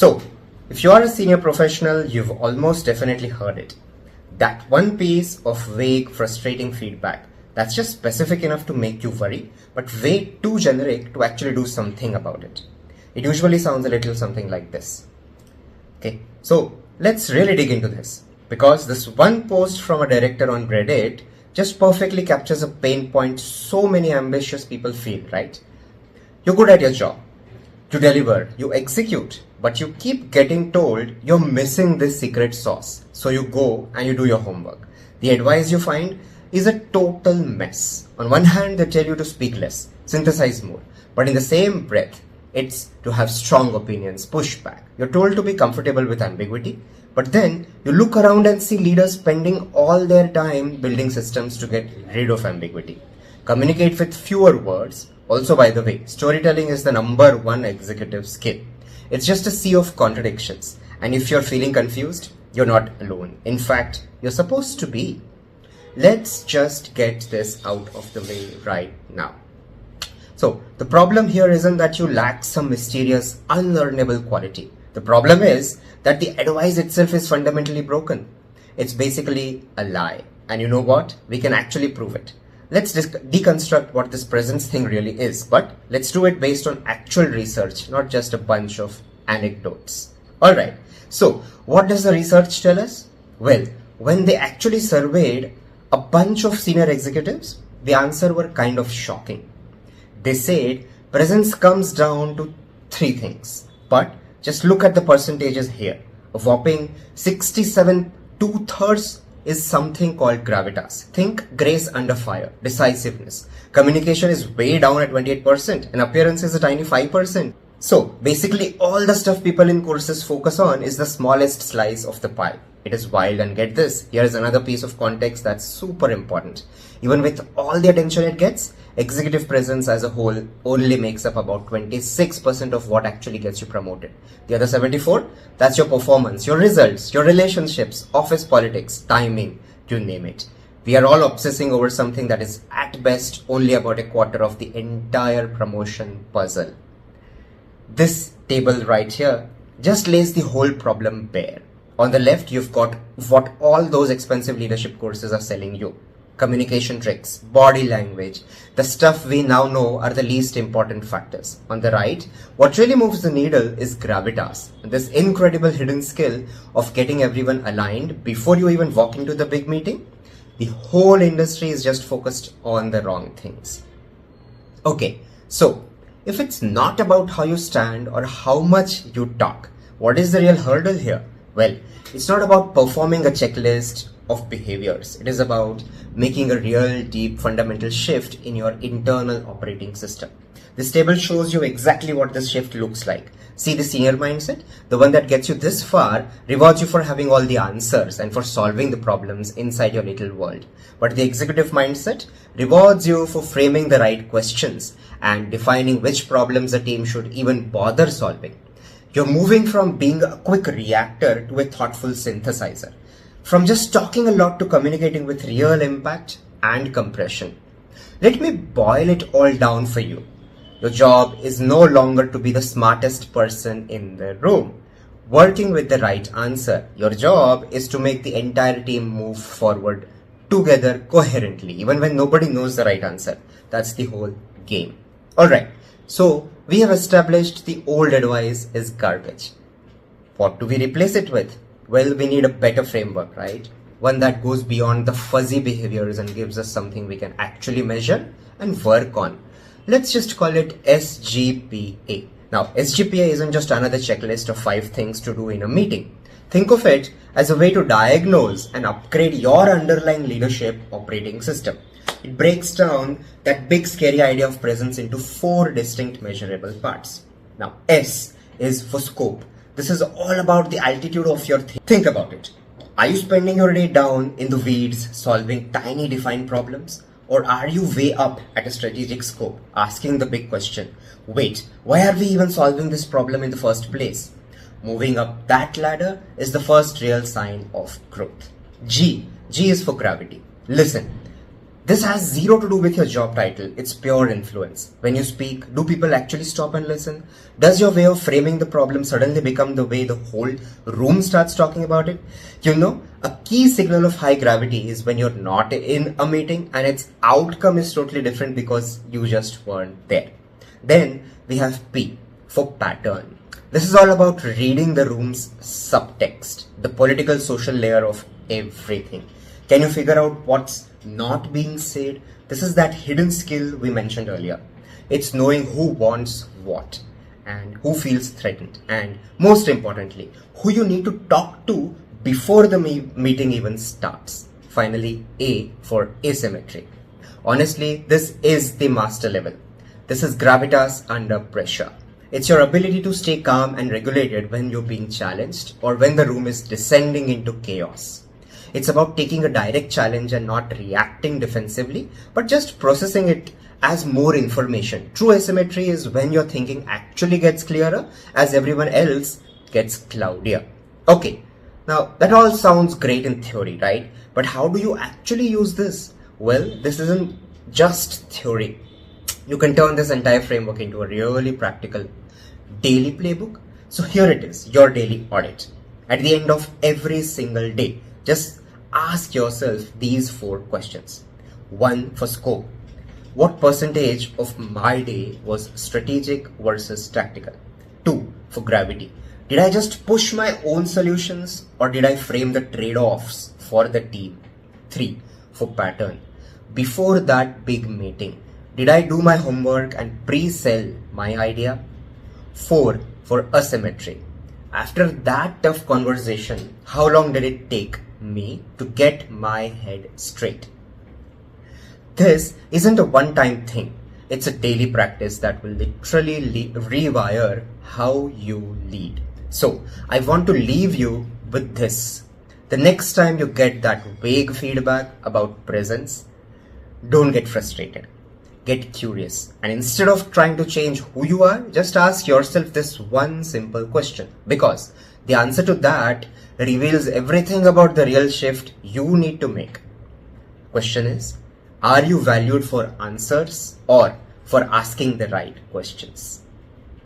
So, if you are a senior professional, you've almost definitely heard it. That one piece of vague, frustrating feedback that's just specific enough to make you worry, but way too generic to actually do something about it. It usually sounds a little something like this. Okay, so let's really dig into this, because this one post from a director on Reddit just perfectly captures a pain point so many ambitious people feel, right? You're good at your job. You deliver, you execute, but you keep getting told you're missing this secret sauce. So you go and you do your homework. The advice you find is a total mess. On one hand, they tell you to speak less, synthesize more, but in the same breath, it's to have strong opinions, push back. You're told to be comfortable with ambiguity, but then you look around and see leaders spending all their time building systems to get rid of ambiguity. Communicate with fewer words. Also, by the way, storytelling is the number one executive skill. It's just a sea of contradictions. And if you're feeling confused, you're not alone. In fact, you're supposed to be. Let's just get this out of the way right now. So, the problem here isn't that you lack some mysterious, unlearnable quality. The problem is that the advice itself is fundamentally broken. It's basically a lie. And you know what? We can actually prove it. Let's deconstruct what this presence thing really is, but let's do it based on actual research, not just a bunch of anecdotes. Alright, so what does the research tell us? Well, when they actually surveyed a bunch of senior executives, the answer were kind of shocking. They said presence comes down to three things, but just look at the percentages here. A whopping 67, 2/3 is something called gravitas. Think grace under fire, decisiveness. Communication is way down at 28% and appearance is a tiny 5%. So basically all the stuff people in courses focus on is the smallest slice of the pie. It is wild, and get this, here is another piece of context that's super important. Even with all the attention it gets, executive presence as a whole only makes up about 26% of what actually gets you promoted. The other 74, that's your performance, your results, your relationships, office politics, timing, you name it. We are all obsessing over something that is at best only about a quarter of the entire promotion puzzle. This table right here just lays the whole problem bare. On the left, you've got what all those expensive leadership courses are selling you. Communication tricks, body language, the stuff we now know are the least important factors. On the right, what really moves the needle is gravitas, this incredible hidden skill of getting everyone aligned before you even walk into the big meeting. The whole industry is just focused on the wrong things. Okay, so if it's not about how you stand or how much you talk, what is the real hurdle here? Well, it's not about performing a checklist of behaviors. It is about making a real deep fundamental shift in your internal operating system. This table shows you exactly what this shift looks like. See the senior mindset? The one that gets you this far rewards you for having all the answers and for solving the problems inside your little world. But the executive mindset rewards you for framing the right questions and defining which problems a team should even bother solving. You're moving from being a quick reactor to a thoughtful synthesizer. From just talking a lot to communicating with real impact and compression. Let me boil it all down for you. Your job is no longer to be the smartest person in the room, working with the right answer. Your job is to make the entire team move forward together coherently, even when nobody knows the right answer. That's the whole game. Alright, so we have established the old advice is garbage. What do we replace it with? Well, we need a better framework, right? One that goes beyond the fuzzy behaviors and gives us something we can actually measure and work on. Let's just call it SGPA. Now, SGPA isn't just another checklist of 5 things to do in a meeting. Think of it as a way to diagnose and upgrade your underlying leadership operating system. It breaks down that big scary idea of presence into 4 distinct measurable parts. Now, S is for scope. This is all about the altitude of your think about it. Are you spending your day down in the weeds solving tiny defined problems? Or are you way up at a strategic scope asking the big question, wait, why are we even solving this problem in the first place? Moving up that ladder is the first real sign of growth. G is for gravity. Listen, This has zero to do with your job title. It's pure influence. When you speak, do people actually stop and listen? Does your way of framing the problem suddenly become the way the whole room starts talking about it? A key signal of high gravity is when you're not in a meeting and its outcome is totally different because you just weren't there. Then we have P for pattern. This is all about reading the room's subtext, the political social layer of everything. Can you figure out what's not being said? This is that hidden skill we mentioned earlier. It's knowing who wants what and who feels threatened, and most importantly, who you need to talk to before the meeting even starts. Finally, A for asymmetry. Honestly, this is the master level. This is gravitas under pressure. It's your ability to stay calm and regulated when you're being challenged or when the room is descending into chaos. It's about taking a direct challenge and not reacting defensively, but just processing it as more information. True asymmetry is when your thinking actually gets clearer as everyone else gets cloudier. Okay, now that all sounds great in theory, right? But how do you actually use this? Well, this isn't just theory. You can turn this entire framework into a really practical daily playbook. So here it is, your daily audit. At the end of every single day, just ask yourself these 4 questions. 1 for scope. What percentage of my day was strategic versus tactical? 2 for gravity. Did I just push my own solutions or did I frame the trade-offs for the team? 3 for pattern. Before that big meeting, did I do my homework and pre-sell my idea? 4 for asymmetry. After that tough conversation, how long did it take me to get my head straight? This isn't a one-time thing. It's a daily practice that will literally rewire how you lead. So I want to leave you with this. The next time you get that vague feedback about presence, don't get frustrated. Get curious. And instead of trying to change who you are, just ask yourself this one simple question. Because the answer to that reveals everything about the real shift you need to make. Question is, are you valued for answers or for asking the right questions?